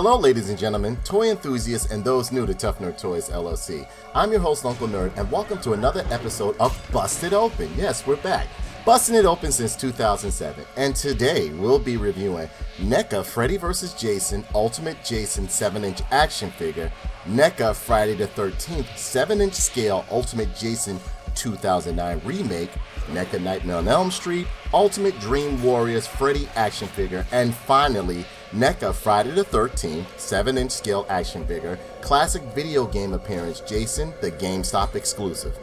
Hello ladies and gentlemen, toy enthusiasts and those new to Tough Nerd Toys LLC. I'm your host Uncle Nerd and welcome to another episode of Busted Open. Yes, we're back. Busting it open since 2007, and today we'll be reviewing Neca Freddy vs. Jason Ultimate Jason 7-inch action figure, Neca Friday the 13th 7-inch scale Ultimate Jason 2009 remake, Neca Nightmare on Elm Street, Ultimate Dream Warriors Freddy action figure, and finally, Neca Friday the 13th 7-inch scale action figure, classic video game appearance Jason, the GameStop exclusive.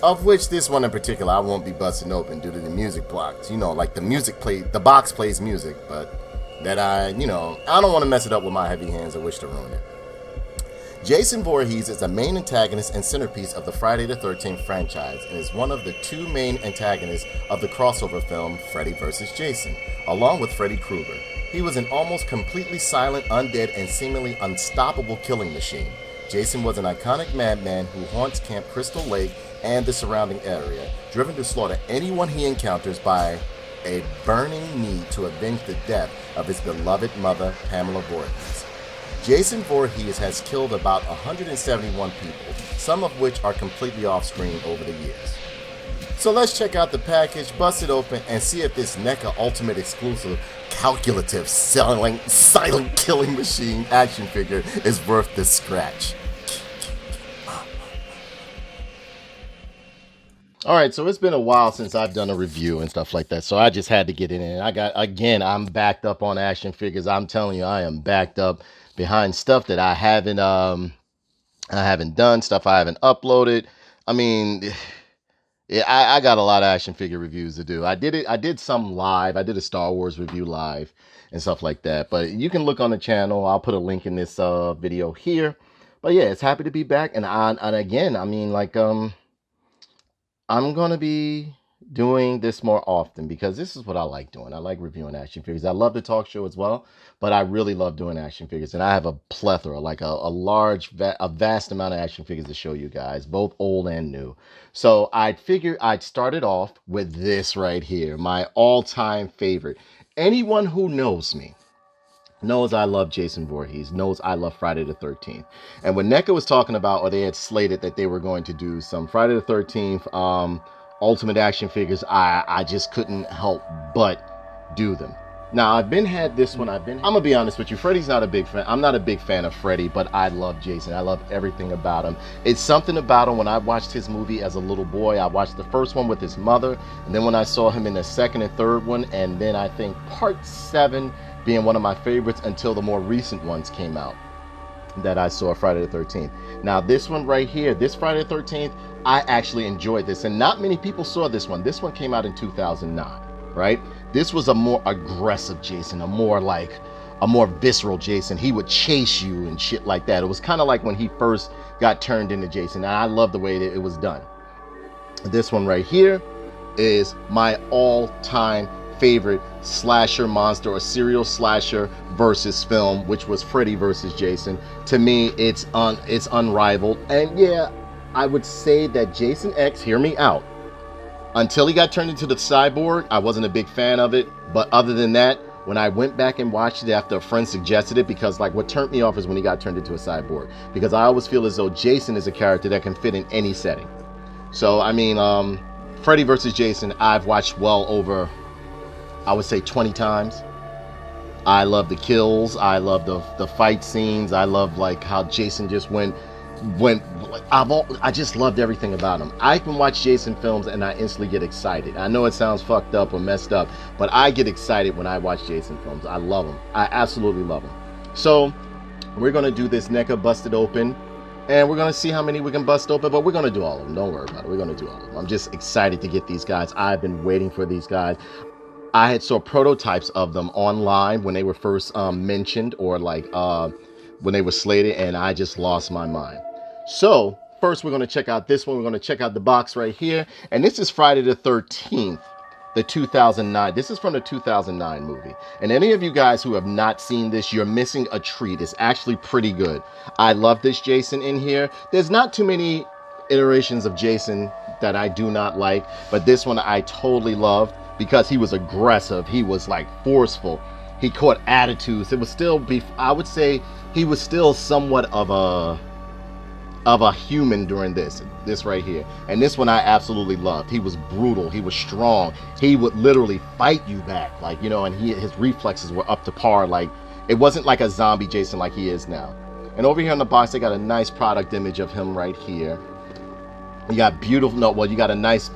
Of which this one in particular I won't be busting open due to the music blocks. You know, like the box plays music, but that I don't want to mess it up with my heavy hands or wish to ruin it. Jason Voorhees is the main antagonist and centerpiece of the Friday the 13th franchise and is one of the two main antagonists of the crossover film Freddy vs. Jason, along with Freddy Krueger. He was an almost completely silent, undead, and seemingly unstoppable killing machine. Jason was an iconic madman who haunts Camp Crystal Lake and the surrounding area, driven to slaughter anyone he encounters by a burning need to avenge the death of his beloved mother, Pamela Voorhees. Jason Voorhees has killed about 171 people, some of which are completely off-screen over the years. So let's check out the package, bust it open, and see if this Neca Ultimate exclusive calculative silent killing machine action figure is worth the scratch. Alright, so it's been a while since I've done a review and stuff like that, so I just had to get it in. I'm backed up on action figures. I'm telling you, I am backed up behind stuff that I haven't done, stuff I haven't uploaded. I mean, yeah, I got a lot of action figure reviews to do. I did some live. I did a Star Wars review live and stuff like that. But you can look on the channel. I'll put a link in this video here. But yeah, it's happy to be back. And again, I mean, like, I'm going to be doing this more often because this is what I like doing. I like reviewing action figures. I love the talk show as well, but I really love doing action figures. And I have a plethora, like a vast amount of action figures to show you guys, both old and new. So I figured I'd start it off with this right here, my all-time favorite. Anyone who knows me knows I love Jason Voorhees, knows I love Friday the 13th. And when Neca was talking about, or they had slated that they were going to do some Friday the 13th Ultimate action figures, I just couldn't help but do them. Now, I'm gonna be honest with you, Freddy's not a big fan. I'm not a big fan of Freddy, but I love Jason. I love everything about him. It's something about him. When I watched his movie as a little boy, I watched the first one with his mother, and then when I saw him in the second and third one, and then I think part 7 being one of my favorites until the more recent ones came out that I saw Friday the 13th. Now this one right here, this Friday the 13th, I actually enjoyed this, and not many people saw this one. This one came out in 2009, right? This was a more aggressive Jason, a more visceral Jason. He would chase you and shit like that. It was kind of like when he first got turned into Jason, and I love the way that it was done. This one right here is my all-time favorite slasher monster or serial slasher versus film, which was Freddy versus Jason. To me, it's unrivaled. And yeah, I would say that Jason X, hear me out, until he got turned into the cyborg, I wasn't a big fan of it. But other than that, when I went back and watched it after a friend suggested it, because like what turned me off is when he got turned into a cyborg, because I always feel as though Jason is a character that can fit in any setting. So I mean, Freddy versus Jason, I've watched well over, I would say 20 times. I love the kills. I love the fight scenes. I love like how Jason just I just loved everything about him. I can watch Jason films and I instantly get excited. I know it sounds fucked up or messed up, but I get excited when I watch Jason films. I love them. I absolutely love them. So we're going to do this Neca Busted Open, and we're going to see how many we can bust open, but we're going to do all of them. Don't worry about it. We're going to do all of them. I'm just excited to get these guys. I've been waiting for these guys. I had saw prototypes of them online when they were first mentioned, or like when they were slated, and I just lost my mind. So first we're going to check out this one. We're going to check out the box right here, and this is Friday the 13th, the 2009. This is from the 2009 movie, and any of you guys who have not seen this, you're missing a treat. It's actually pretty good. I love this Jason in here. There's not too many iterations of Jason that I do not like, but this one I totally loved because he was aggressive. He was like forceful. he caught attitudes. It was still I would say he was still somewhat of a human during this right here. And this one I absolutely loved. He was brutal, he was strong, he would literally fight you back, like, you know, and his reflexes were up to par. Like, it wasn't like a zombie Jason like he is now. And over here on the box they got a nice product image of him right here. You got beautiful, no, well, you got a nice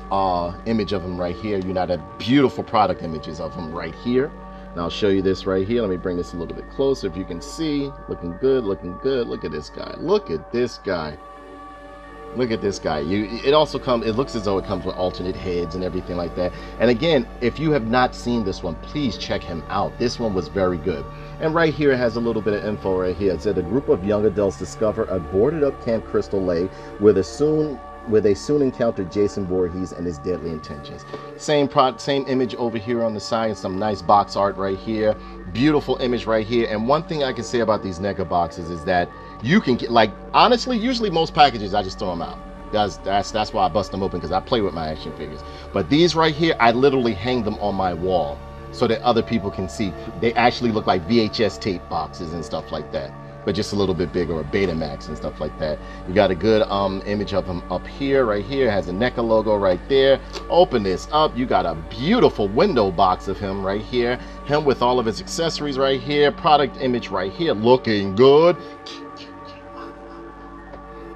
image of him right here. You got a beautiful product images of him right here. And I'll show you this right here. Let me bring this a little bit closer if you can see. Looking good, looking good. Look at this guy. Look at this guy. Look at this guy. It also comes, it looks as though it comes with alternate heads and everything like that. And again, if you have not seen this one, please check him out. This one was very good. And right here it has a little bit of info right here. It said a group of young adults discover a boarded up Camp Crystal Lake where they soon encounter Jason Voorhees and his deadly intentions. Same image over here on the side, some nice box art right here. Beautiful image right here. And one thing I can say about these Neca boxes is that you can get, like, honestly, usually most packages I just throw them out. That's why I bust them open, because I play with my action figures. But these right here, I literally hang them on my wall so that other people can see. They actually look like VHS tape boxes and stuff like that, but just a little bit bigger, or Betamax and stuff like that. You got a good image of him up here, right here. Has a Neca logo right there. Open this up, you got a beautiful window box of him right here. Him with all of his accessories right here. Product image right here, looking good.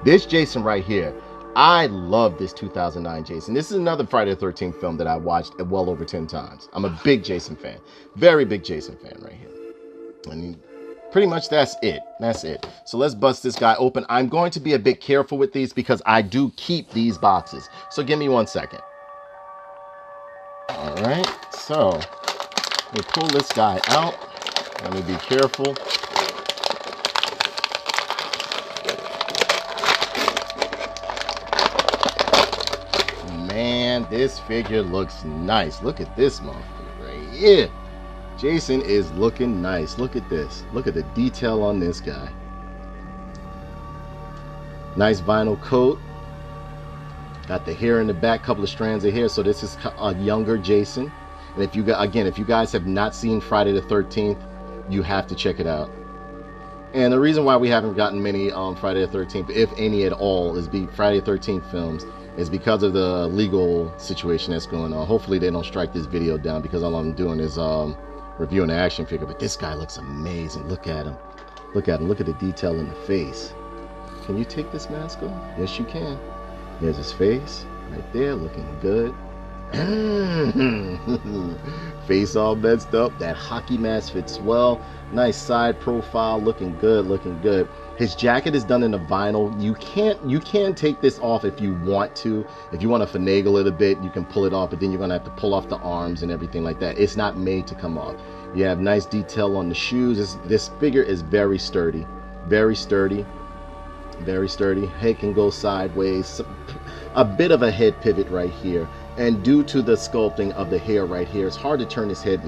This Jason right here, I love this 2009 Jason. This is another Friday the 13th film that I watched well over 10 times. I'm a big Jason fan. Very big Jason fan right here. And pretty much that's it. That's it. So let's bust this guy open. I'm going to be a bit careful with these because I do keep these boxes. So give me 1 second. All right. So let me pull this guy out. Let me be careful. Man, this figure looks nice. Look at this motherfucker right here. Jason is looking nice. Look at this. Look at the detail on this guy. Nice vinyl coat. Got the hair in the back, couple of strands of hair. So this is a younger Jason. And if you guys have not seen Friday the 13th, you have to check it out. And the reason why we haven't gotten many Friday the 13th, if any at all, is Friday the 13th films, is because of the legal situation that's going on. Hopefully they don't strike this video down, because all I'm doing is reviewing the action figure. But this guy looks amazing. Look at him. Look at him. Look at the detail in the face. Can you take this mask off? Yes, you can. There's his face right there, looking good. Face all messed up. That hockey mask fits well. Nice side profile, looking good, looking good. His jacket is done in a vinyl. You can take this off if you want to. If you want to finagle it a bit, you can pull it off, but then you're gonna have to pull off the arms and everything like that. It's not made to come off. You have nice detail on the shoes. This figure is very sturdy, very sturdy, very sturdy. Head can go sideways. A bit of a head pivot right here. And due to the sculpting of the hair right here, it's hard to turn his head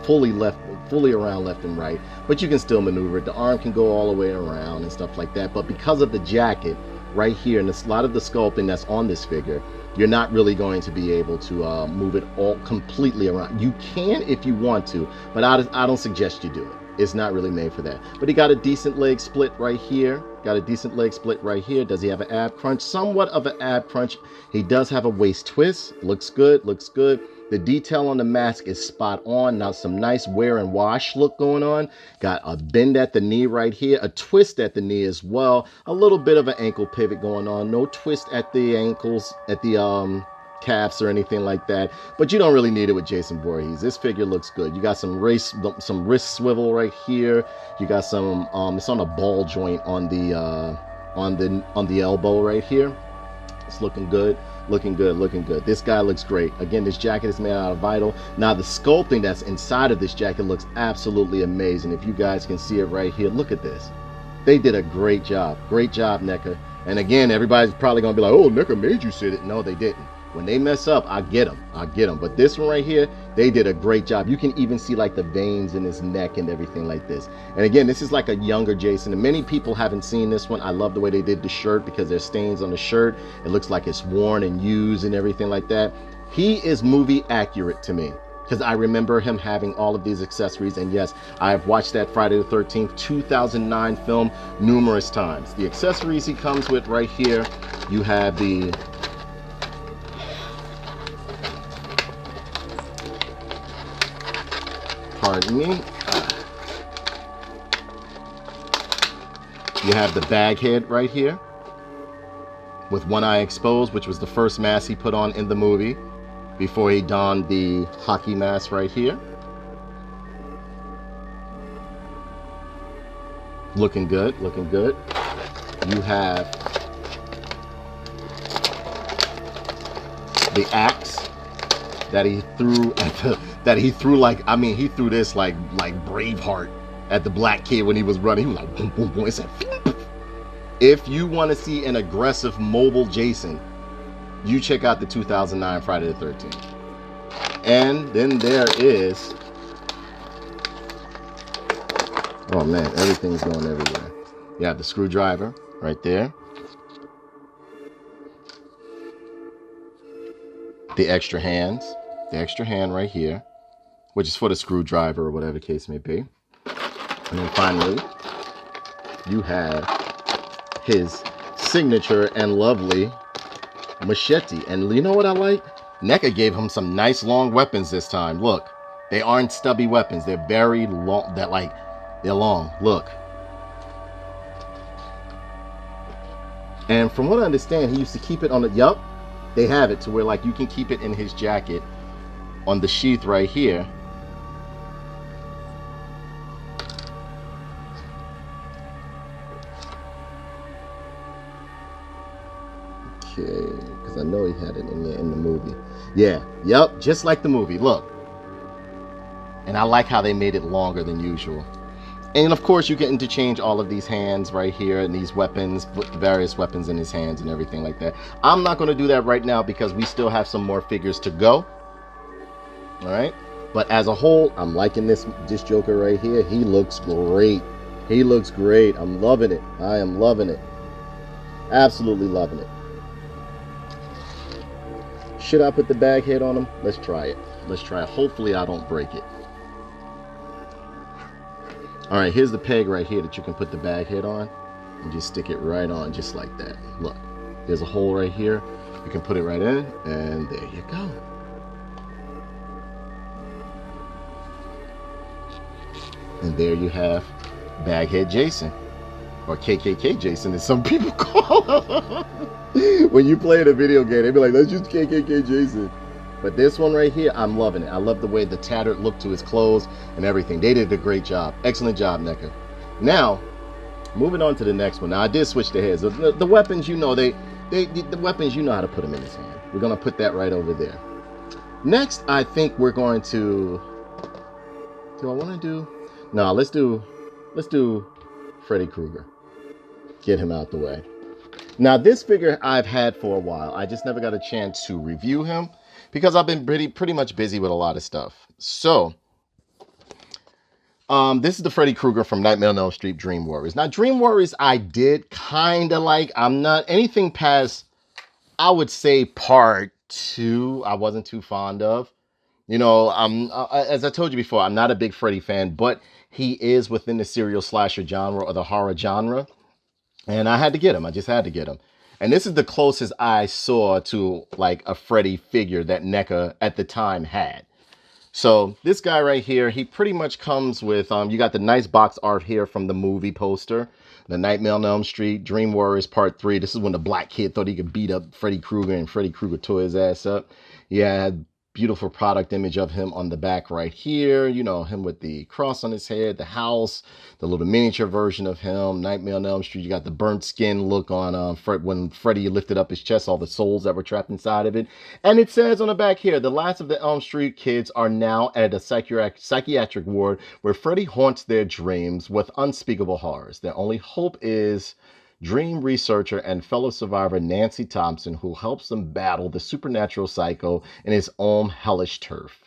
fully around left and right, but you can still maneuver it. The arm can go all the way around and stuff like that. But because of the jacket right here and a lot of the sculpting that's on this figure, you're not really going to be able to move it all completely around. You can if you want to, but I don't suggest you do it. It's not really made for that. But he got a decent leg split right here. Got a decent leg split right here. Does he have an ab crunch? Somewhat of an ab crunch. He does have a waist twist. Looks good, looks good. The detail on the mask is spot on. Now some nice wear and wash look going on. Got a bend at the knee right here. A twist at the knee as well. A little bit of an ankle pivot going on. No twist at the ankles, at the calves or anything like that, but you don't really need it with Jason Voorhees. This figure looks good. You got some wrist swivel right here. You got some it's on a ball joint on the elbow right here. It's looking good, looking good, looking good. This guy looks great. Again, this jacket is made out of vinyl. Now the sculpting that's inside of this jacket looks absolutely amazing. If you guys can see it right here, look at this. They did a great job. Great job, Neca. And again, everybody's probably gonna be like, oh, Neca made you sit it. No, they didn't. When they mess up, I get them. I get them. But this one right here, they did a great job. You can even see like the veins in his neck and everything like this. And again, this is like a younger Jason. And many people haven't seen this one. I love the way they did the shirt because there's stains on the shirt. It looks like it's worn and used and everything like that. He is movie accurate to me. because I remember him having all of these accessories. And yes, I've watched that Friday the 13th 2009 film numerous times. The accessories he comes with right here, you have the pardon me, you have the bag head right here with one eye exposed, which was the first mask he put on in the movie before he donned the hockey mask right here. Looking good, looking good. You have the axe that he threw at the, like, I mean, he threw this like Braveheart at the black kid when he was running. He was like, boom, boom, boom. It said, if you want to see an aggressive mobile Jason, you check out the 2009 Friday the 13th. And then there is, oh man, everything's going everywhere. You have the screwdriver right there. The extra hand right here, which is for the screwdriver or whatever the case may be. And then finally, you have his signature and lovely machete. And you know what I like? Neca gave him some nice long weapons this time. Look, they aren't stubby weapons. They're very long. They're long. Look. And from what I understand, he used to keep it on the, yup, they have it to where like you can keep it in his jacket on the sheath right here. Okay, because I know he had it in there in the movie. Yeah, yep, just like the movie. Look. And I like how they made it longer than usual. And of course, you can interchange all of these hands right here and these weapons, put the various weapons in his hands and everything like that. I'm not going to do that right now because we still have some more figures to go. All right. But as a whole, I'm liking this Joker right here. He looks great. He looks great. I'm loving it. I am loving it. Absolutely loving it. Should I put the bag head on him? Let's try it. Let's try it. Hopefully I don't break it. All right, here's the peg right here that you can put the bag head on and just stick it right on just like that. Look, there's a hole right here. You can put it right in and there you go. And there you have Baghead Jason, or KKK Jason as some people call him. When you play in a video game, they be like, let's use KKK Jason. But this one right here, I'm loving it. I love the way the tattered look to his clothes and everything. They did a great job. Excellent job, Neca. Now, moving on to the next one. Now, I did switch the heads. The weapons, you know, the weapons, you know how to put them in his hand. We're going to put that right over there. Next, I think we're going to, do I want to do? No, let's do Freddy Krueger. Get him out the way. Now, this figure I've had for a while. I just never got a chance to review him because I've been pretty much busy with a lot of stuff. So, this is the Freddy Krueger from Nightmare on Elm Street Dream Warriors. Now, Dream Warriors I did kind of like. I'm not anything past, I would say, part 2. I wasn't too fond of. You know, as I told you before, I'm not a big Freddy fan, but he is within the serial slasher genre or the horror genre. And I had to get him. I just had to get him. And this is the closest I saw to like a Freddy figure that Neca at the time had. So this guy right here, he pretty much comes with, you got the nice box art here from the movie poster. The Nightmare on Elm Street, Dream Warriors Part 3. This is when the black kid thought he could beat up Freddy Krueger and Freddy Krueger tore his ass up. Yeah, beautiful product image of him on the back right here. You know, him with the cross on his head, the house, the little miniature version of him. Nightmare on Elm Street, you got the burnt skin look on when Freddy lifted up his chest, all the souls that were trapped inside of it. And it says on the back here, the last of the Elm Street kids are now at a psychiatric ward where Freddy haunts their dreams with unspeakable horrors. Their only hope is dream researcher and fellow survivor Nancy Thompson, who helps them battle the supernatural psycho in his own hellish turf.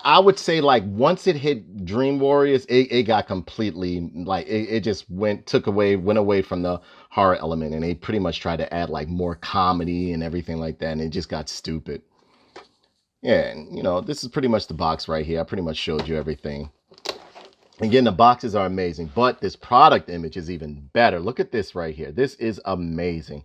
I would say, like, once it hit Dream Warriors, it got completely, like, it just went away from the horror element, and they pretty much tried to add, like, more comedy and everything like that, and it just got stupid. Yeah, and you know, this is pretty much the box right here. I pretty much showed you everything. Again, the boxes are amazing, but this product image is even better. Look at this right here. This is amazing.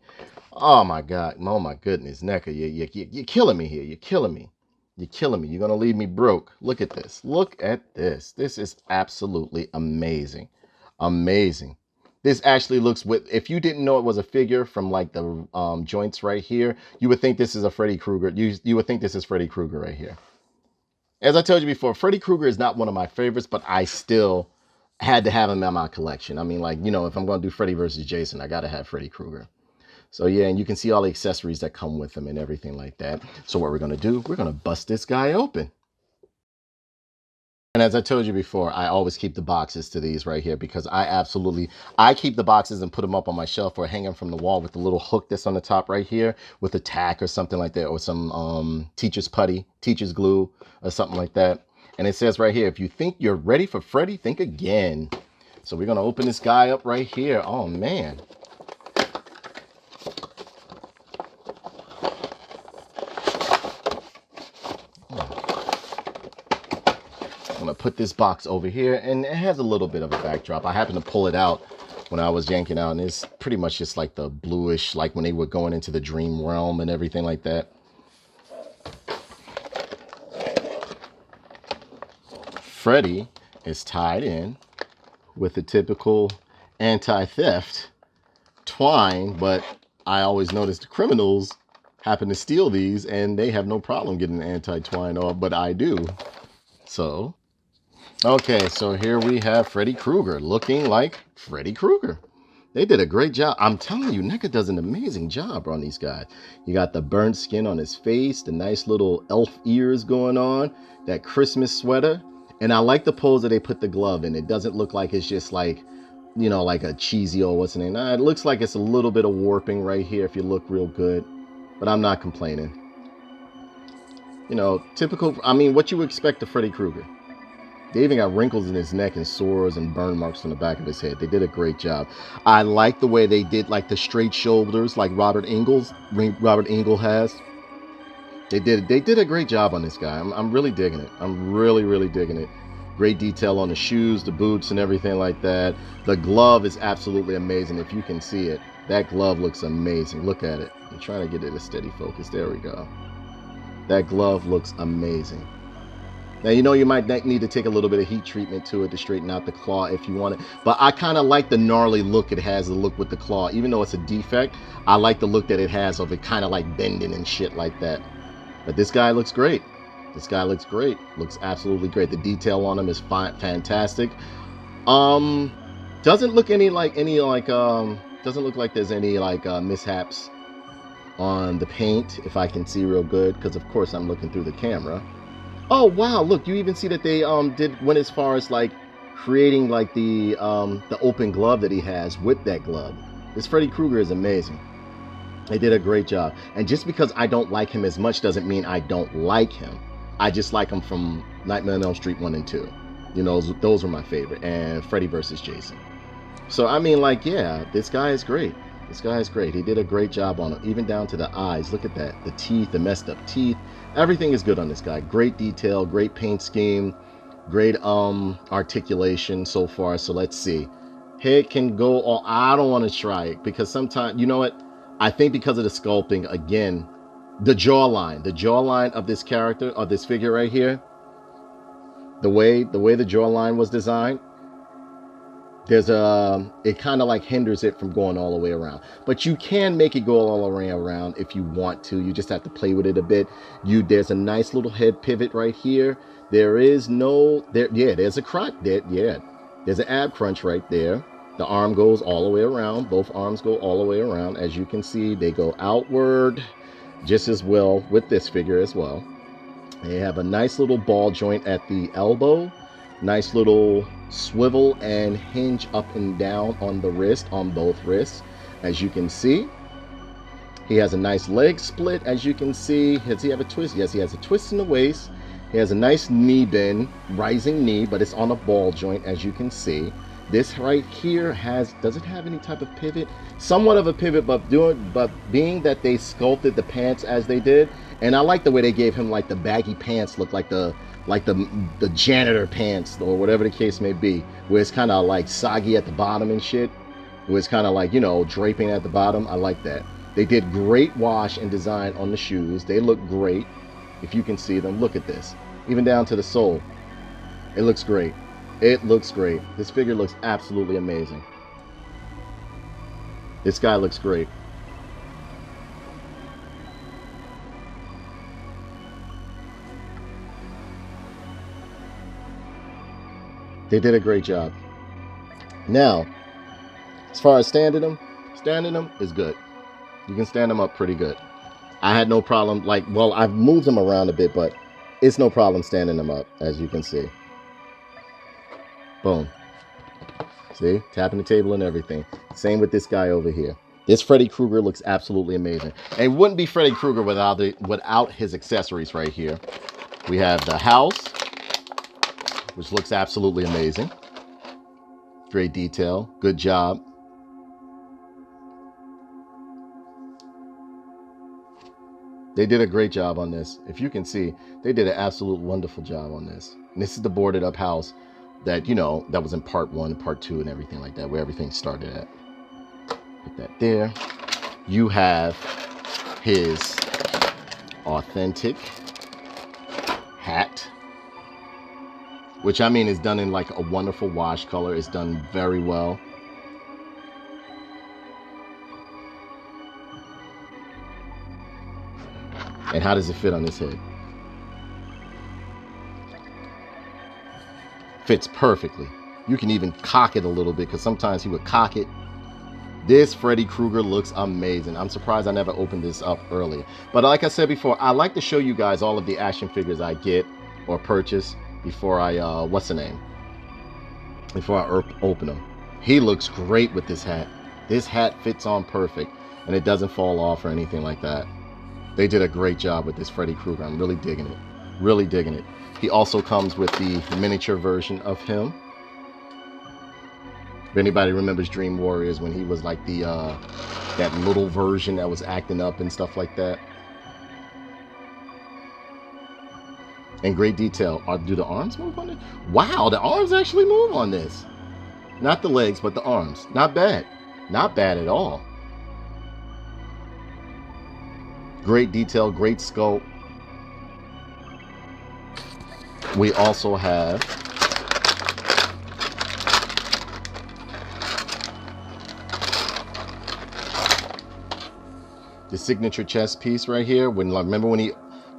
Oh my God. Oh my goodness. Neca, you're killing me here. You're killing me. You're killing me. You're going to leave me broke. Look at this. Look at this. This is absolutely amazing. Amazing. This actually looks with, if you didn't know it was a figure from like the joints right here, you would think this is a Freddy Krueger. You would think this is Freddy Krueger right here. As I told you before, Freddy Krueger is not one of my favorites, but I still had to have him in my collection. I mean, like, you know, if I'm going to do Freddy versus Jason, I got to have Freddy Krueger. So yeah, and you can see all the accessories that come with them and everything like that. So what we're going to do, we're going to bust this guy open. And as I told you before, I always keep the boxes to these right here because I keep the boxes and put them up on my shelf or hang them from the wall with the little hook that's on the top right here with a tack or something like that, or some teacher's putty, teacher's glue or something like that. And it says right here, if you think you're ready for Freddy, think again. So we're going to open this guy up right here. Oh man. I'm gonna put this box over here, and it has a little bit of a backdrop. I happened to pull it out when I was yanking out, and it's pretty much just like the bluish, like when they were going into the dream realm and everything like that. Freddy is tied in with the typical anti-theft twine, but I always notice the criminals happen to steal these, and they have no problem getting the anti-twine off, but I do. So okay, so here we have Freddy Krueger looking like Freddy Krueger. They did a great job. I'm telling you, Neca does an amazing job on these guys. You got the burnt skin on his face, the nice little elf ears going on, that Christmas sweater. And I like the pose that they put the glove in. It doesn't look like it's just like, you know, like a cheesy or what's the name. Nah, it looks like it's a little bit of warping right here if you look real good. But I'm not complaining. You know, typical, I mean, what you would expect of Freddy Krueger. They even got wrinkles in his neck and sores and burn marks on the back of his head. They did a great job. I like the way they did like the straight shoulders like Robert Engel has. They did a great job on this guy. I'm really digging it. I'm really digging it. Great detail on the shoes, the boots, and everything like that. The glove is absolutely amazing. If you can see it, that glove looks amazing. Look at it. I'm trying to get it a steady focus. There we go. That glove looks amazing. Now, you know, you might need to take a little bit of heat treatment to it to straighten out the claw if you want it. But I kind of like the gnarly look it has, the look with the claw. Even though it's a defect, I like the look that it has of it kind of like bending and shit like that. But this guy looks great. This guy looks great. Looks absolutely great. The detail on him is fantastic. Doesn't look doesn't look like there's any like mishaps on the paint, if I can see real good, because of course I'm looking through the camera. Oh wow, look, you even see that they went as far as like creating like the open glove that he has with that glove. This Freddy Krueger is amazing. They did a great job. And just because I don't like him as much doesn't mean I don't like him. I just like him from Nightmare on Elm Street 1 and 2. You know, those were my favorite. And Freddy versus Jason. So I mean, like, yeah, this guy is great. This guy is great. He did a great job on him, even down to the eyes. Look at that. The teeth, the messed up teeth. Everything is good on this guy. Great detail, great paint scheme, great articulation so far. So let's see. Head can go all, I don't want to try it because sometimes, you know what? I think because of the sculpting, again, the jawline of this character, of this figure right here, the way the jawline was designed, there's it kind of like hinders it from going all the way around, but you can make it go all the way around if you want to. You just have to play with it a bit. There's a nice little head pivot right here. There's a crunch there. Yeah, there's an ab crunch right there. The arm goes all the way around. Both arms go all the way around. As you can see, they go outward just as well with this figure as well. They have a nice little ball joint at the elbow. Nice little swivel and hinge up and down on the wrist, on both wrists, as you can see. He has a nice leg split, as you can see. Does he have a twist? Yes, he has a twist in the waist. He has a nice knee bend, rising knee, but it's on a ball joint, as you can see. This right here does it have any type of pivot? Somewhat of a pivot, but being that they sculpted the pants as they did, and I like the way they gave him like the baggy pants look like the janitor pants or whatever the case may be, where it's kind of like soggy at the bottom and shit, where it's kind of like, you know, draping at the bottom. I like that. They did great wash and design on the shoes. They look great. If you can see them, look at this. Even down to the sole. It looks great. It looks great. This figure looks absolutely amazing. This guy looks great. They did a great job. Now, as far as standing them is good. You can stand them up pretty good. I had no problem, like, well, I've moved them around a bit, but it's no problem standing them up, as you can see. Boom. See? Tapping the table and everything. Same with this guy over here. This Freddy Krueger looks absolutely amazing. And it wouldn't be Freddy Krueger without his accessories right here. We have the house, which looks absolutely amazing. Great detail. Good job. They did a great job on this. If you can see, they did an absolute wonderful job on this. And this is the boarded up house that, you know, that was in part 1, part 2, and everything like that, where everything started at. Put that there. You have his authentic hat, which I mean is done in like a wonderful wash color. It's done very well. And how does it fit on his head? Fits perfectly. You can even cock it a little bit, because sometimes he would cock it. This Freddy Krueger looks amazing. I'm surprised I never opened this up earlier. But like I said before, I like to show you guys all of the action figures I get or purchase before I, before I open them. He looks great with this hat. This hat fits on perfect, and it doesn't fall off or anything like that. They did a great job with this Freddy Krueger. I'm really digging it. Really digging it. He also comes with the miniature version of him. If anybody remembers Dream Warriors, when he was like the that little version that was acting up and stuff like that. And great detail. Do the arms move on it? Wow, the arms actually move on this. Not the legs, but the arms. Not bad. Not bad at all. Great detail, great sculpt. We also have the signature chest piece right here. When, like, remember when he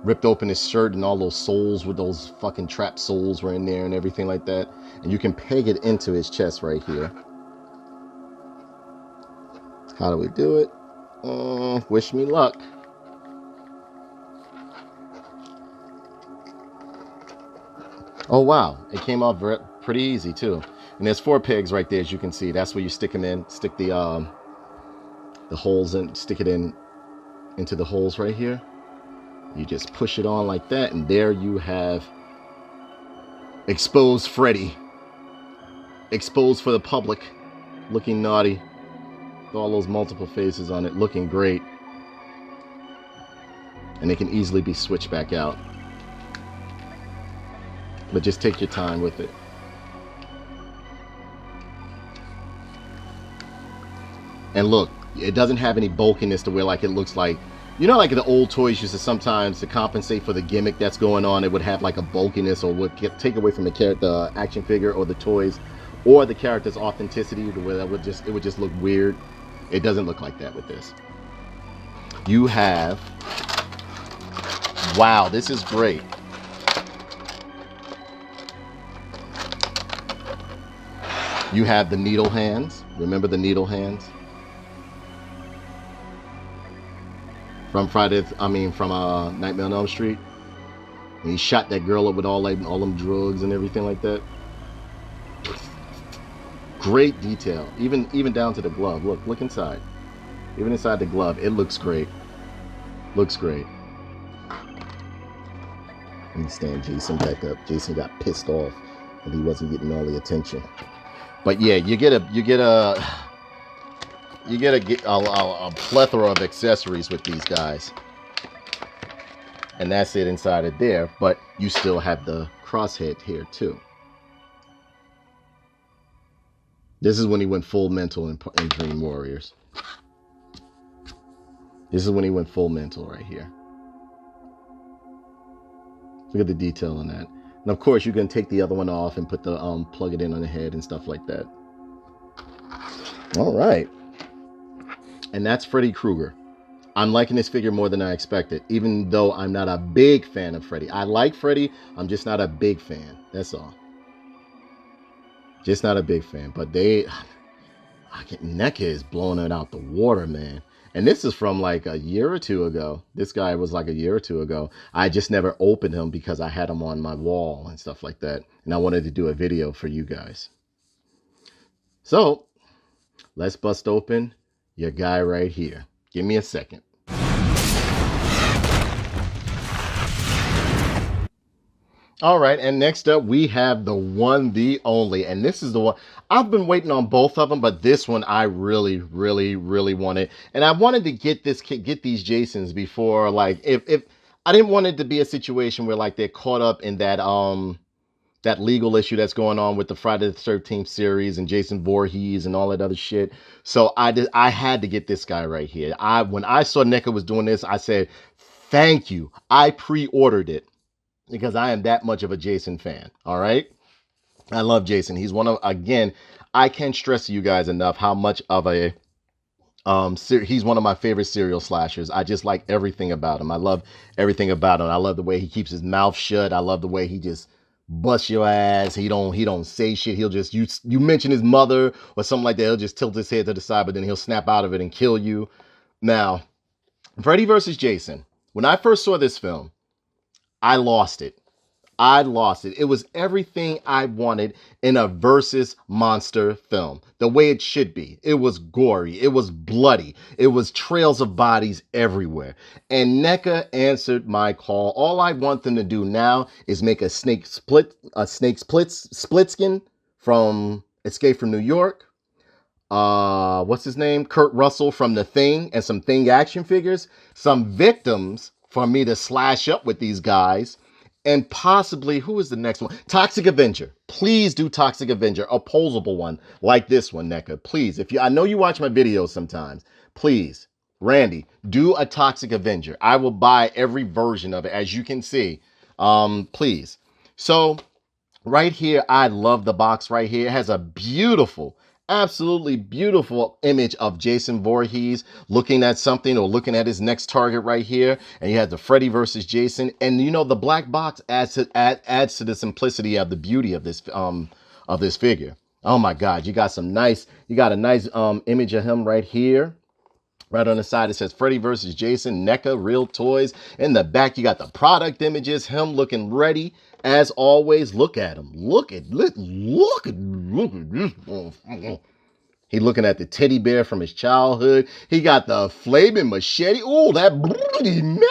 ripped open his shirt and all those soles with those fucking trap soles were in there and everything like that? And you can peg it into his chest right here. How do we do it? Wish me luck. Oh wow, it came off pretty easy too. And there's 4 pegs right there, as you can see. That's where you stick them in. Stick the holes in. Stick it into the holes right here. You just push it on like that, and there you have exposed Freddy. Exposed for the public, looking naughty. With all those multiple faces on it, looking great. And they can easily be switched back out. But just take your time with it. And look, it doesn't have any bulkiness to where like it looks like, you know, like the old toys used to sometimes, to compensate for the gimmick that's going on, it would have like a bulkiness, or would take away from the action figure or the toys or the character's authenticity, to where it would just look weird. It doesn't look like that with this. You have, wow, this is great. You have the needle hands. Remember the needle hands? From Nightmare on Elm Street. And he shot that girl up with all them drugs and everything like that. Great detail. Even down to the glove. Look inside. Even inside the glove, it looks great. Looks great. Let me stand Jason back up. Jason got pissed off that he wasn't getting all the attention. But yeah, you get a plethora of accessories with these guys. And that's it inside of there, but you still have the crosshead here too. This is when he went full mental in Dream Warriors. This is when he went full mental right here. Look at the detail on that. And of course, you can take the other one off and put the plug it in on the head and stuff like that. All right. And that's Freddy Krueger. I'm liking this figure more than I expected, even though I'm not a big fan of Freddy. I like Freddy, I'm just not a big fan. That's all. Just not a big fan. But Neca is blowing it out the water, man. And this is from like a year or two ago. This guy was like a year or two ago. I just never opened him because I had him on my wall and stuff like that. And I wanted to do a video for you guys. So, let's bust open your guy right here. Give me a second. All right, and next up we have the one, the only, and this is the one I've been waiting on both of them, but this one I really wanted, and I wanted to get these Jasons before, like, if I didn't want it to be a situation where like they're caught up in that that legal issue that's going on with the Friday the 13th series and Jason Voorhees and all that other shit. So I had to get this guy right here. When I saw Neca was doing this, I said, thank you. I pre-ordered it. Because I am that much of a Jason fan, all right? I love Jason. He's again, I can't stress to you guys enough how much of a, he's one of my favorite serial slashers. I just like everything about him. I love everything about him. I love the way he keeps his mouth shut. I love the way he just busts your ass. He don't say shit. He'll just, you mention his mother or something like that, he'll just tilt his head to the side, but then he'll snap out of it and kill you. Now, Freddy versus Jason. When I first saw this film, I lost it. It was everything I wanted in a versus monster film. The way it should be. It was gory. It was bloody. It was trails of bodies everywhere. And NECA answered my call. All I want them to do now is make a snake split skin from Escape from New York. What's his name? Kurt Russell from The Thing and some Thing action figures. Some victims for me to slash up with these guys, and possibly, who is the next one? Toxic Avenger. Please do Toxic Avenger, a posable one like this one, NECA. Please, I know you watch my videos sometimes. Please, Randy, do a Toxic Avenger. I will buy every version of it, as you can see. Please. So, right here, I love the box right here. It has a beautiful, absolutely beautiful image of Jason Voorhees looking at something or looking at his next target right here. And you have the Freddy versus Jason. And you know, the black box adds to the simplicity of the beauty of this figure. Oh my God, you got a nice image of him right here. Right on the side, it says Freddy versus Jason, NECA, Real Toys. In the back, you got the product images, him looking ready. As always, look at him. Look at this. He looking at the teddy bear from his childhood. He got the flaming machete. Oh, that bloody man.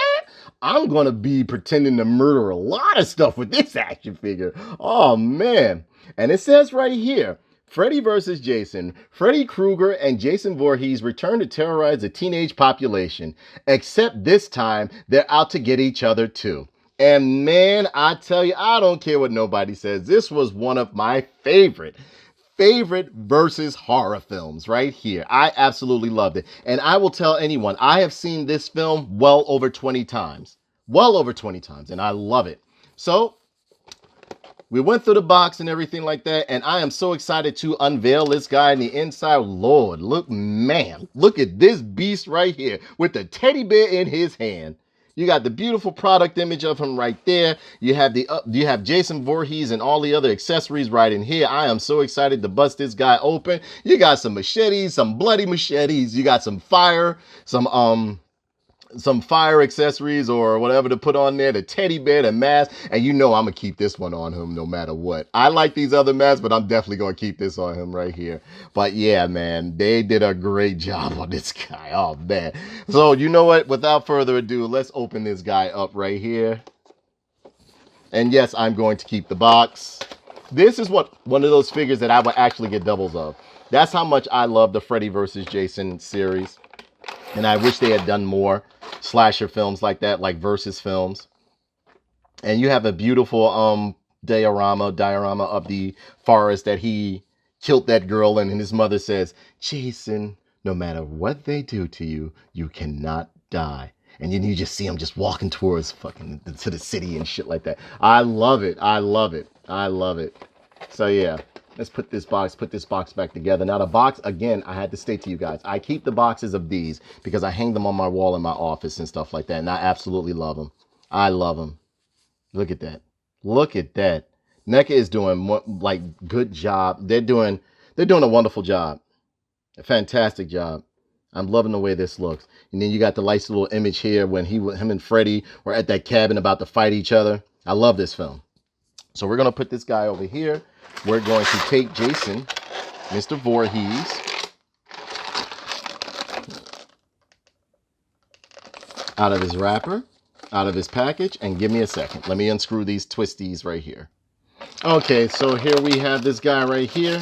I'm going to be pretending to murder a lot of stuff with this action figure. Oh, man. And it says right here, Freddy versus Jason. Freddy Krueger and Jason Voorhees return to terrorize the teenage population. Except this time, they're out to get each other too. And man, I tell you, I don't care what nobody says. This was one of my favorite versus horror films right here. I absolutely loved it. And I will tell anyone, I have seen this film well over 20 times. Well over 20 times. And I love it. So, we went through the box and everything like that, and I am so excited to unveil this guy in the inside. Lord, look at this beast right here with the teddy bear in his hand. You got the beautiful product image of him right there. You have Jason Voorhees and all the other accessories right in here. I am so excited to bust this guy open. You got some machetes, some bloody machetes. You got some fire, some fire accessories or whatever to put on there, the teddy bear, the mask, and you know I'm gonna keep this one on him no matter what. I like these other masks, but I'm definitely gonna keep this on him right here. But yeah, man, they did a great job on this guy. Oh man. So you know what, without further ado, let's open this guy up right here. And yes, I'm going to keep the box. This is one of those figures that I would actually get doubles of. That's how much I love the Freddy versus Jason series. And I wish they had done more slasher films like that, like versus films. And you have a beautiful diorama of the forest that he killed that girl in, and his mother says, Jason, no matter what they do to you, you cannot die. And then you just see him just walking towards fucking to the city and shit like that. I love it. I love it. I love it. So yeah, let's put this box back together. Now the box, again, I had to state to you guys, I keep the boxes of these because I hang them on my wall in my office and stuff like that. And I absolutely love them. I love them. Look at that. Look at that. Neca is doing like good job. They're doing a wonderful job. A fantastic job. I'm loving the way this looks. And then you got the nice little image here when him and Freddy were at that cabin about to fight each other. I love this film. So we're going to put this guy over here. We're going to take Jason, Mr. Voorhees, out of his wrapper, out of his package, and give me a second. Let me unscrew these twisties right here. Okay, so here we have this guy right here.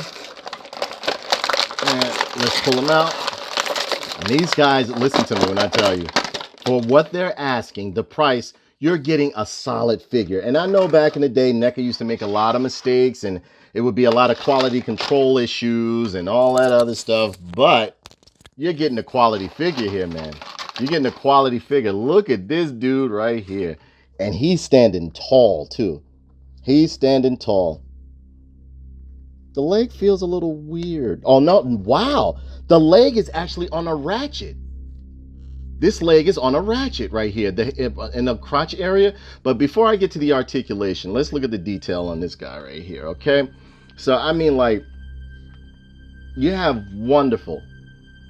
And let's pull him out. And these guys, listen to me when I tell you, for what they're asking, the price, you're getting a solid figure. And I know back in the day, Neca used to make a lot of mistakes and it would be a lot of quality control issues and all that other stuff. But you're getting a quality figure here, man. You're getting a quality figure. Look at this dude right here. And he's standing tall, too. He's standing tall. The leg feels a little weird. Oh, no. Wow. The leg is actually on a ratchet. This leg is on a ratchet right here in the crotch area. But before I get to the articulation, let's look at the detail on this guy right here, okay? So, I mean, like, you have wonderful,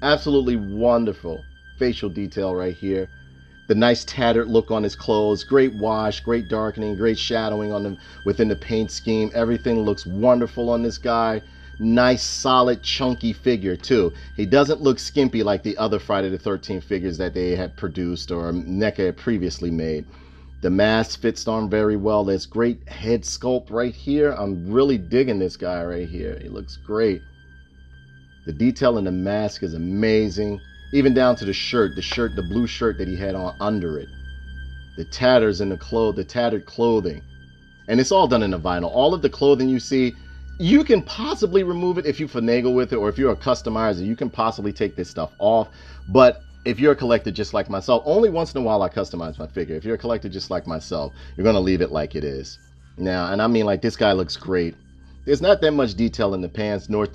absolutely wonderful facial detail right here. The nice tattered look on his clothes, great wash, great darkening, great shadowing on them within the paint scheme. Everything looks wonderful on this guy. Nice, solid, chunky figure too. He doesn't look skimpy like the other Friday the 13th figures that they had produced or Neca had previously made. The mask fits on very well. There's great head sculpt right here. I'm really digging this guy right here. He looks great. The detail in the mask is amazing. Even down to the shirt, the blue shirt that he had on under it. The tatters in the tattered clothing. And it's all done in the vinyl. All of the clothing you see, you can possibly remove it if you finagle with it, or if you're a customizer, you can possibly take this stuff off. But if you're a collector just like myself, only once in a while I customize my figure. If you're a collector just like myself, you're going to leave it like it is. Now, and I mean, like, this guy looks great. There's not that much detail in the pants, nor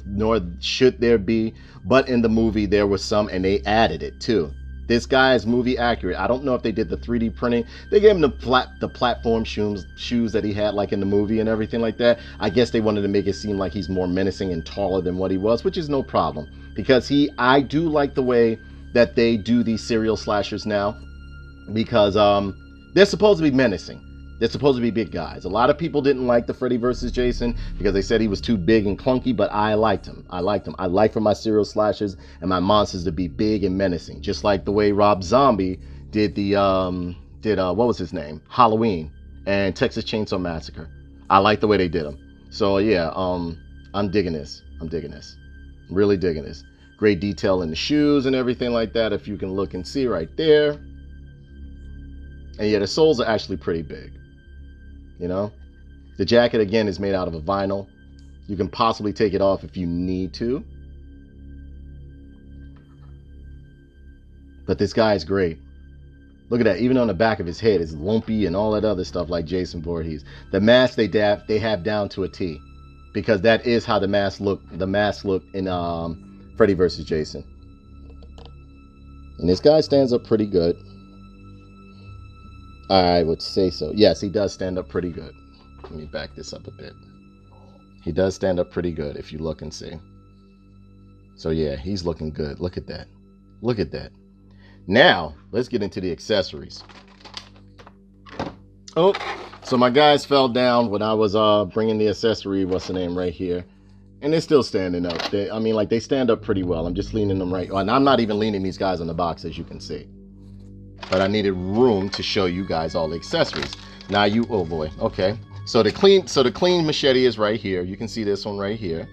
should there be, but in the movie there was some, and they added it too. This guy is movie accurate. I don't know if they did the 3D printing. They gave him the platform shoes that he had like in the movie and everything like that. I guess they wanted to make it seem like he's more menacing and taller than what he was, which is no problem. Because I do like the way that they do these serial slashers now. Because they're supposed to be menacing. They're supposed to be big guys. A lot of people didn't like the Freddy versus Jason because they said he was too big and clunky, but I liked him. I liked him. I like for my serial slashers and my monsters to be big and menacing, just like the way Rob Zombie did what was his name? Halloween and Texas Chainsaw Massacre. I like the way they did them. So yeah, I'm digging this. I'm digging this. I'm really digging this. Great detail in the shoes and everything like that. If you can look and see right there. And yeah, the soles are actually pretty big. You know, the jacket again is made out of a vinyl. You can possibly take it off if you need to. But this guy is great. Look at that. Even on the back of his head is lumpy and all that other stuff like Jason Voorhees. The mask they have down to a T, because that is how the mask looked in Freddy vs. Jason. And this guy stands up pretty good. I would say so. Yes, he does stand up pretty good. Let me back this up a bit. He does stand up pretty good if you look and see. So yeah, he's looking good. Look at that. Look at that. Now, let's get into the accessories. Oh, so my guys fell down when I was bringing the accessory, what's the name, right here. And they're still standing up. They stand up pretty well. I'm just leaning them right. And I'm not even leaning these guys on the box, as you can see. But I needed room to show you guys all the accessories. Now oh boy, okay. So the clean machete is right here. You can see this one right here.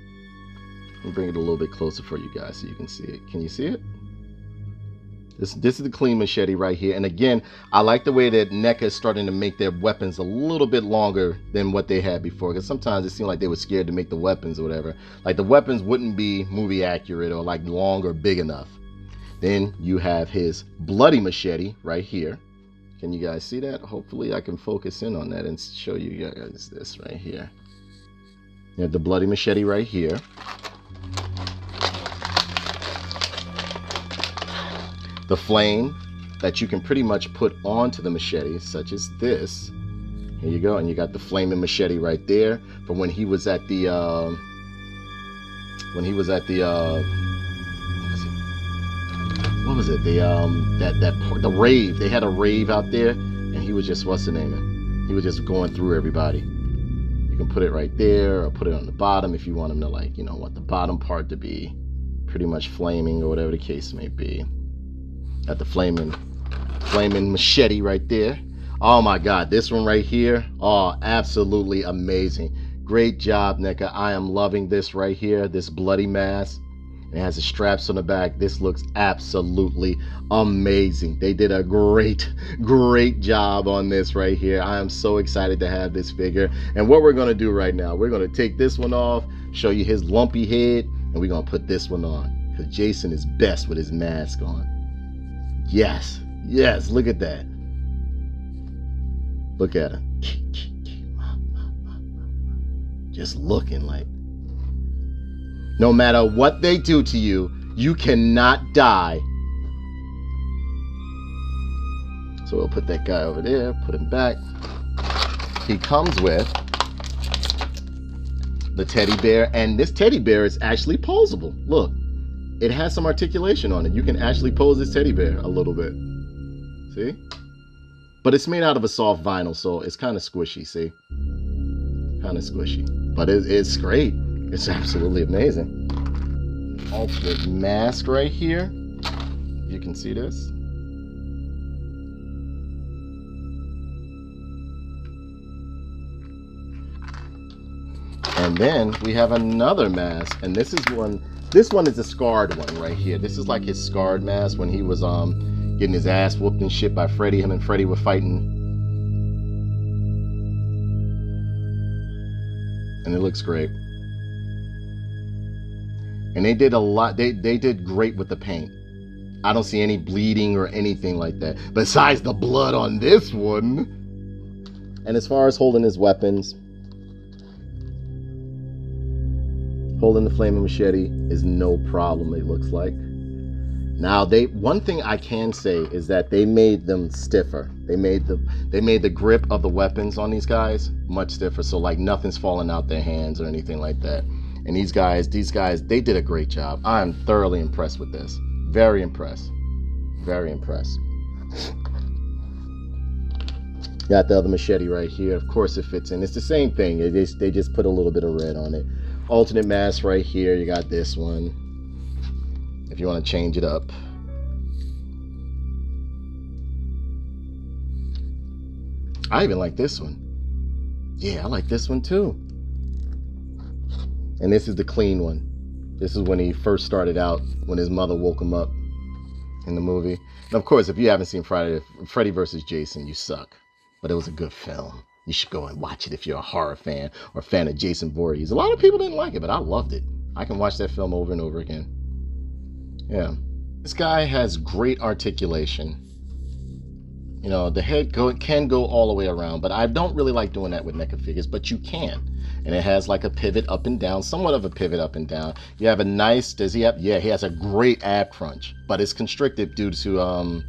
Let me bring it a little bit closer for you guys so you can see it. Can you see it? This is the clean machete right here. And again, I like the way that NECA is starting to make their weapons a little bit longer than what they had before. Because sometimes it seemed like they were scared to make the weapons or whatever. Like the weapons wouldn't be movie accurate or like long or big enough. Then you have his bloody machete right here. Can you guys see that? Hopefully I can focus in on that and show you guys this right here. You have the bloody machete right here. The flame that you can pretty much put onto the machete, such as this. Here you go, and you got the flaming machete right there from when he was at the what was it? The rave. They had a rave out there, and he was just, what's the name? He was just going through everybody. You can put it right there, or put it on the bottom if you want him to, like, you know, want the bottom part to be pretty much flaming or whatever the case may be. Got the flaming machete right there. Oh my God, this one right here. Oh, absolutely amazing. Great job, NECA. I am loving this right here. This bloody mask. It has the straps on the back. This looks absolutely amazing. They did a great job on this right here. I am so excited to have this figure. And what we're going to do right now, we're going to take this one off, show you his lumpy head, and we're going to put this one on. Because Jason is best with his mask on. Yes, look at that. Look at her. Just looking like, no matter what they do to you, you cannot die. So we'll put that guy over there, put him back. He comes with the teddy bear, and this teddy bear is actually posable. Look. It has some articulation on it. You can actually pose this teddy bear a little bit. See? But it's made out of a soft vinyl, so it's kind of squishy, see? Kind of squishy. But it's great. It's absolutely amazing. Ultimate mask right here. You can see this. And then we have another mask, and this one is the scarred one right here. This is like his scarred mask when he was getting his ass whooped and shit by Freddy. Him and Freddy were fighting. And it looks great. And they did a lot. They did great with the paint. I don't see any bleeding or anything like that, besides the blood on this one. And as far as holding his weapons, holding the flaming machete is no problem, it looks like. Now, one thing I can say is that they made them stiffer. They made the grip of the weapons on these guys much stiffer, so like nothing's falling out their hands or anything like that. And these guys, they did a great job. I'm thoroughly impressed with this. Very impressed. Very impressed. Got the other machete right here. Of course it fits in. It's the same thing. They just put a little bit of red on it. Alternate mask right here. You got this one. If you want to change it up. I even like this one. Yeah, I like this one too. And this is the clean one. This is when he first started out, when his mother woke him up in the movie. And of course, if you haven't seen Freddy vs. Jason, you suck. But it was a good film. You should go and watch it if you're a horror fan or a fan of Jason Voorhees. A lot of people didn't like it, but I loved it. I can watch that film over and over again. Yeah. This guy has great articulation. You know, the head can go all the way around, but I don't really like doing that with NECA figures, but you can. And it has like a pivot up and down, somewhat of a pivot up and down. You have a nice, does he have, yeah, he has a great ab crunch, but it's constricted due to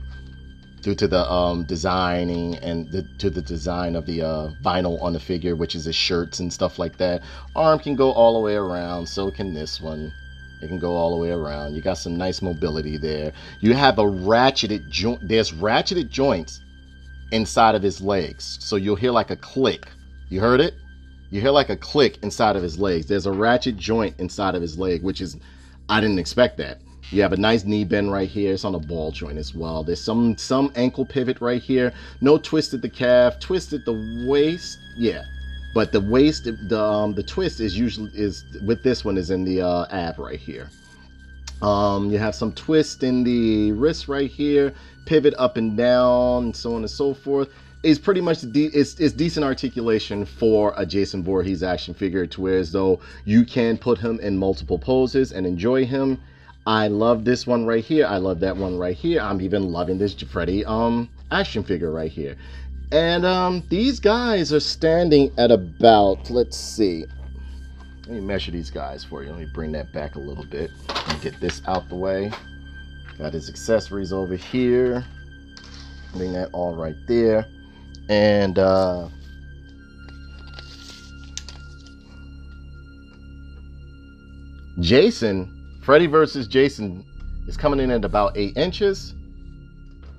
the designing and to the design of the vinyl on the figure, which is his shirts and stuff like that. Arm can go all the way around, so can this one. It can go all the way around. You got some nice mobility there. You have a ratcheted joint. There's ratcheted joints inside of his legs, so you'll hear like a click. You heard it? You hear like a click inside of his legs. There's a ratchet joint inside of his leg, which is, I didn't expect that. You have a nice knee bend right here. It's on a ball joint as well. There's some ankle pivot right here. No twist at the calf, twist at the waist. Yeah. But the waist, the twist is usually is with this one is in the ab right here. You have some twist in the wrist right here, pivot up and down, and so on and so forth. It's pretty much it's decent articulation for a Jason Voorhees action figure, to where as though you can put him in multiple poses and enjoy him. I love this one right here. I love that one right here. I'm even loving this Freddy action figure right here. And these guys are standing at about, let's see. Let me measure these guys for you. Let me bring that back a little bit and get this out the way. Got his accessories over here. Bring that all right there. And Jason, Freddy versus Jason is coming in at about 8 inches.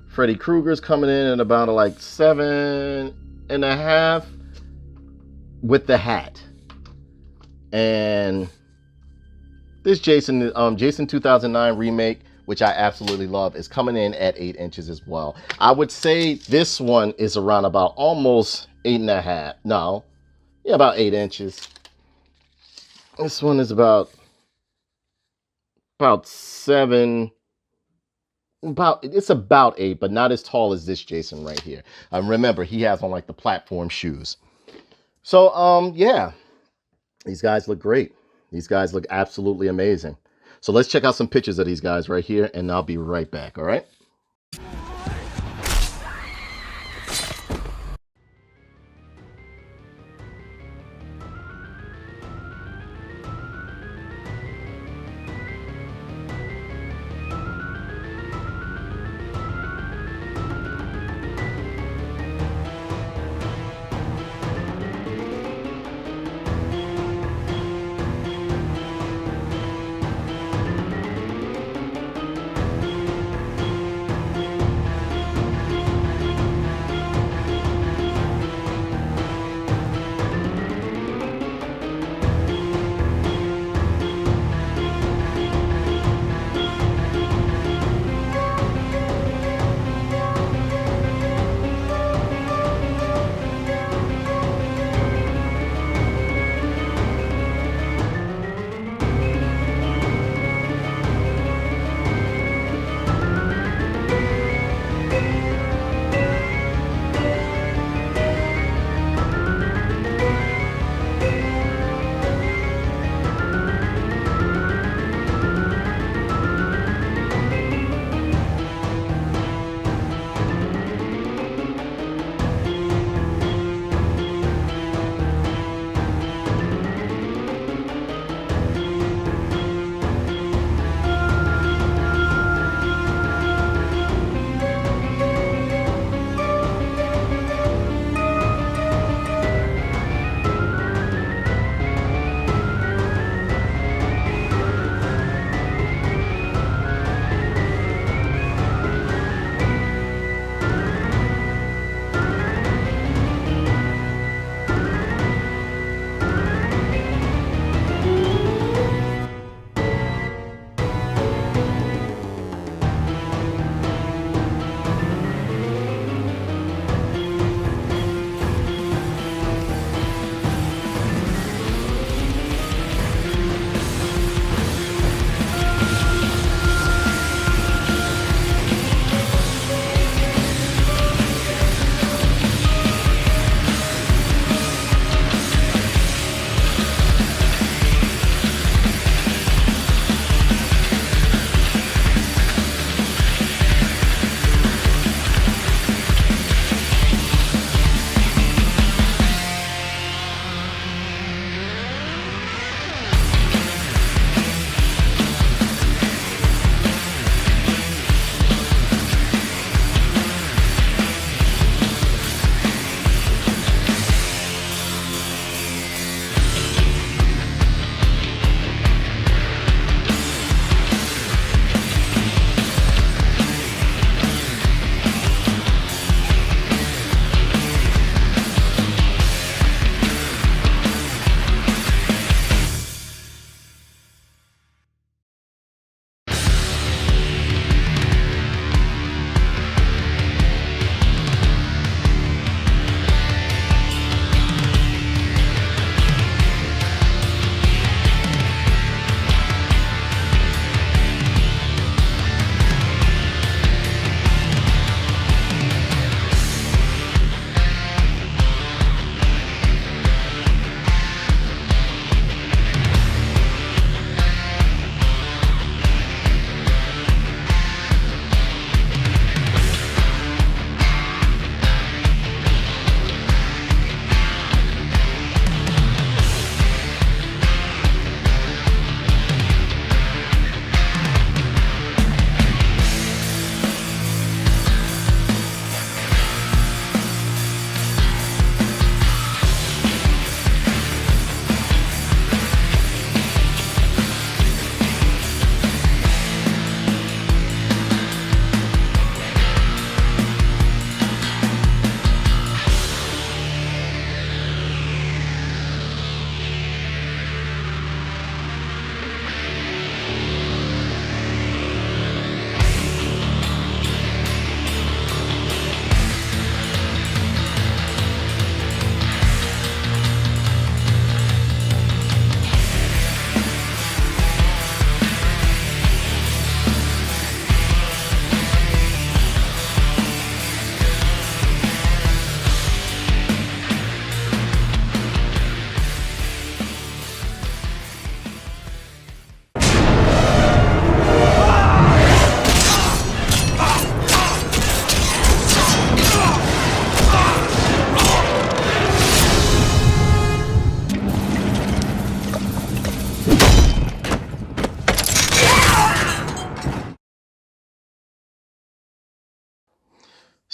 Freddy Krueger's coming in at about like 7.5 with the hat. And this Jason 2009 remake, which I absolutely love, is coming in at 8 inches as well. I would say this one is around about almost 8.5. No, yeah, about 8 inches. This one is about 7. It's about 8, but not as tall as this Jason right here. Remember, he has on like the platform shoes. So yeah. These guys look great. These guys look absolutely amazing. So let's check out some pictures of these guys right here, and I'll be right back, all right?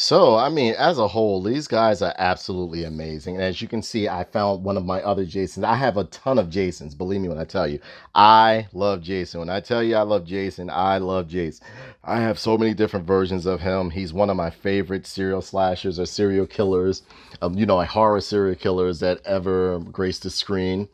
So, I mean, as a whole, these guys are absolutely amazing. And as you can see, I found one of my other Jasons. I have a ton of Jasons. Believe me when I tell you, I love Jason. When I tell you I love Jason, I love Jason. I have so many different versions of him. He's one of my favorite serial slashers or serial killers, like horror serial killers that ever graced the screen.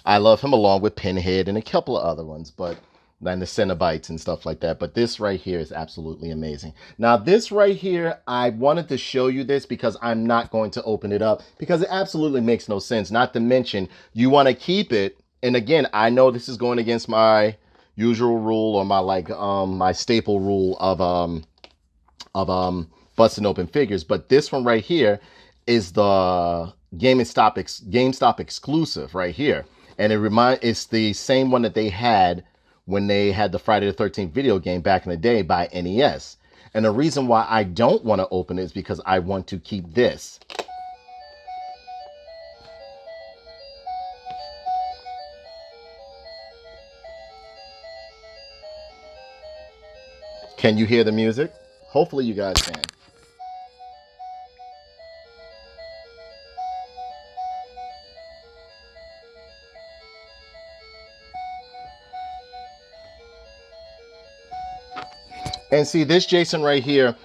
I love him along with Pinhead and a couple of other ones, but and the Cenobites and stuff like that. But this right here is absolutely amazing. Now, this right here, I wanted to show you this because I'm not going to open it up because it absolutely makes no sense. Not to mention, you want to keep it. And again, I know this is going against my usual rule or my my staple rule of busting open figures. But this one right here is the GameStop exclusive right here. And it's the same one that they had when they had the Friday the 13th video game back in the day by NES. And the reason why I don't want to open it is because I want to keep this. Can you hear the music? Hopefully you guys can. And see this Jason right here,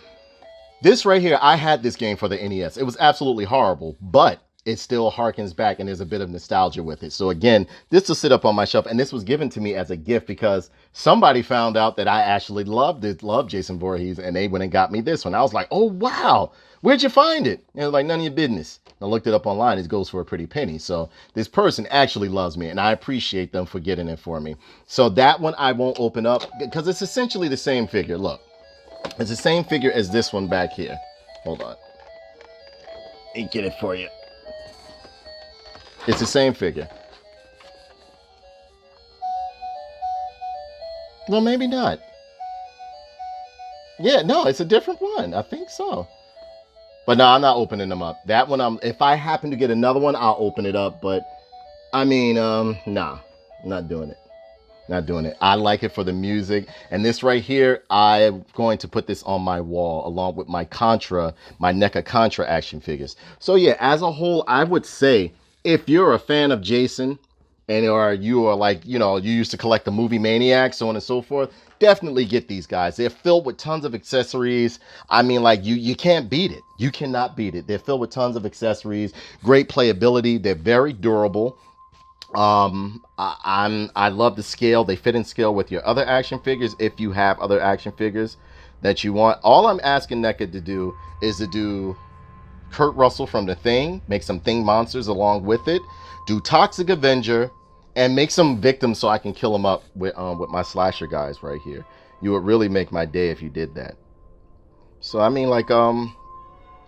I had this game for the NES. It was absolutely horrible, but it still harkens back and there's a bit of nostalgia with it. So again, this will sit up on my shelf, and this was given to me as a gift because somebody found out that I actually loved Jason Voorhees, and they went and got me this one. I was like, oh wow, where'd you find it? And it was like, none of your business. I looked it up online. It goes for a pretty penny. So this person actually loves me, and I appreciate them for getting it for me. So that one I won't open up because it's essentially the same figure. Look, it's the same figure as this one back here. Hold on. Let me get it for you. It's the same figure. Well, maybe not. Yeah, no, it's a different one. I think so. But no, I'm not opening them up. That one, if I happen to get another one, I'll open it up. But I mean, nah, I'm not doing it. Not doing it. I like it for the music. And this right here, I'm going to put this on my wall along with my Neca Contra action figures. So yeah, as a whole, I would say if you're a fan of Jason or you are like, you used to collect the movie Maniacs, so on and so forth, definitely get these guys. They're filled with tons of accessories. I mean, like you can't beat it. You cannot beat it. They're filled with tons of accessories, great playability. They're very durable. I love the scale. They fit in scale with your other action figures if you have other action figures that you want. All I'm asking NECA to do is to do Kurt Russell from The Thing, make some Thing monsters along with it, do Toxic Avenger, and make some victims so I can kill them up with my slasher guys right here. You would really make my day if you did that. So I mean, like,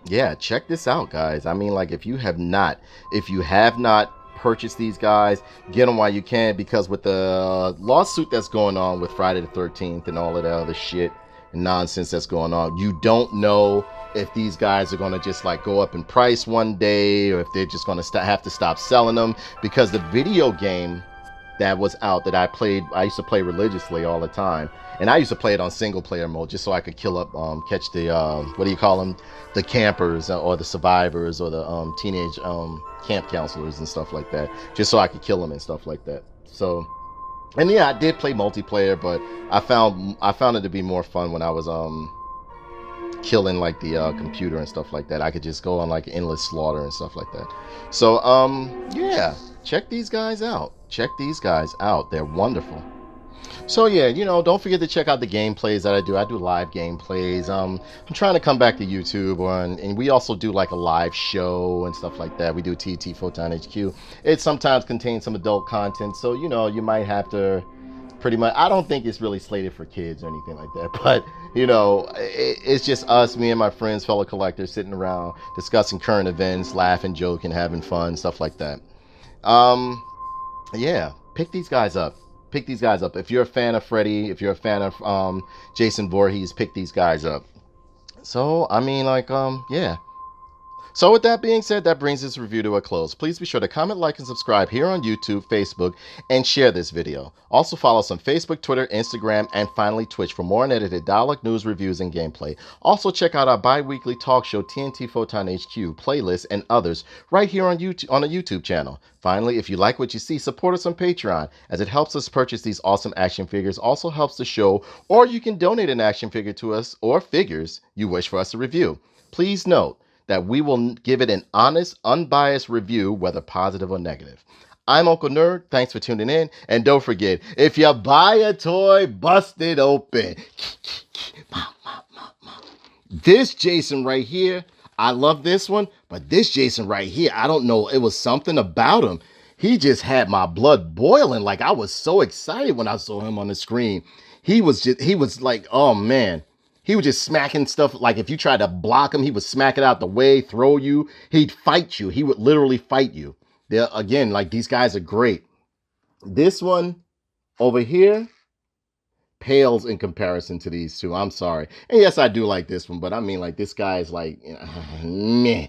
yeah, check this out, guys. I mean, like, if you have not purchase these guys, get them while you can, because with the lawsuit that's going on with Friday the 13th and all of that other shit and nonsense that's going on, you don't know if these guys are going to just like go up in price one day or if they're just going to have to stop selling them, because the video game that was out that I used to play religiously all the time, and I used to play it on single player mode just so I could kill up, catch the what do you call them, the campers or the survivors or the teenage camp counselors and stuff like that, just so I could kill them and stuff like that. So, and yeah, I did play multiplayer, but I found it to be more fun when I was killing like the computer and stuff like that. I could just go on like endless slaughter and stuff like that. So yeah, check these guys out. Check these guys out. They're wonderful. So yeah, don't forget to check out the gameplays that I do. I do live gameplays. I'm trying to come back to YouTube, and we also do like a live show and stuff like that. We do TT Photon HQ. It sometimes contains some adult content, so you might have to pretty much. I don't think it's really slated for kids or anything like that, but it's just us, me and my friends, fellow collectors, sitting around discussing current events, laughing, joking, having fun, stuff like that. Yeah, pick these guys up. Pick these guys up. If you're a fan of Freddy, if you're a fan of Jason Voorhees, pick these guys up. So, I mean, like, yeah. So with that being said, that brings this review to a close. Please be sure to comment, like, and subscribe here on YouTube, Facebook, and share this video. Also follow us on Facebook, Twitter, Instagram, and finally Twitch for more unedited dialogue, news, reviews, and gameplay. Also check out our bi-weekly talk show TNT Photon HQ playlist and others right here on YouTube, on a YouTube channel. Finally, if you like what you see, support us on Patreon as it helps us purchase these awesome action figures, also helps the show, or you can donate an action figure to us or figures you wish for us to review. Please note that we will give it an honest, unbiased review, whether positive or negative. I'm Uncle Nerd. Thanks for tuning in. And don't forget, if you buy a toy, bust it open. This Jason right here, I love this one, but this Jason right here, I don't know, it was something about him. He just had my blood boiling. Like, I was so excited when I saw him on the screen. He was like, oh man. He was just smacking stuff. Like if you tried to block him, he would smack it out the way, throw you. He'd fight you. He would literally fight you. They're, again, like these guys are great. This one over here pales in comparison to these two. I'm sorry. And yes, I do like this one, but I mean, like this guy is like, meh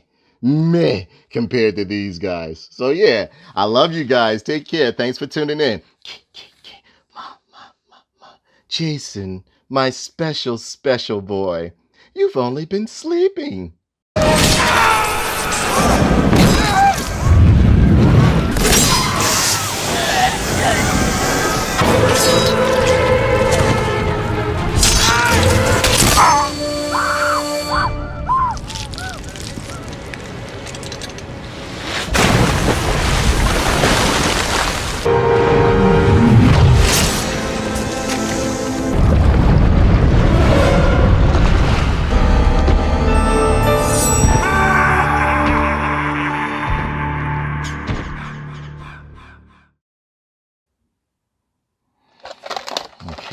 compared to these guys. So yeah, I love you guys. Take care. Thanks for tuning in. Jason, my special, special boy. You've only been sleeping.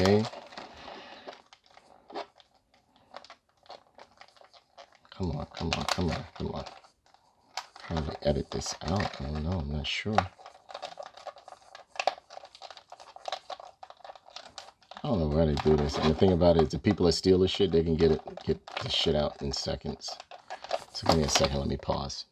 Okay. Come on. Trying to edit this out. I don't know. I'm not sure. I don't know why they do this. And the thing about it is the people that steal this shit, they can get the shit out in seconds. So give me a second. Let me pause.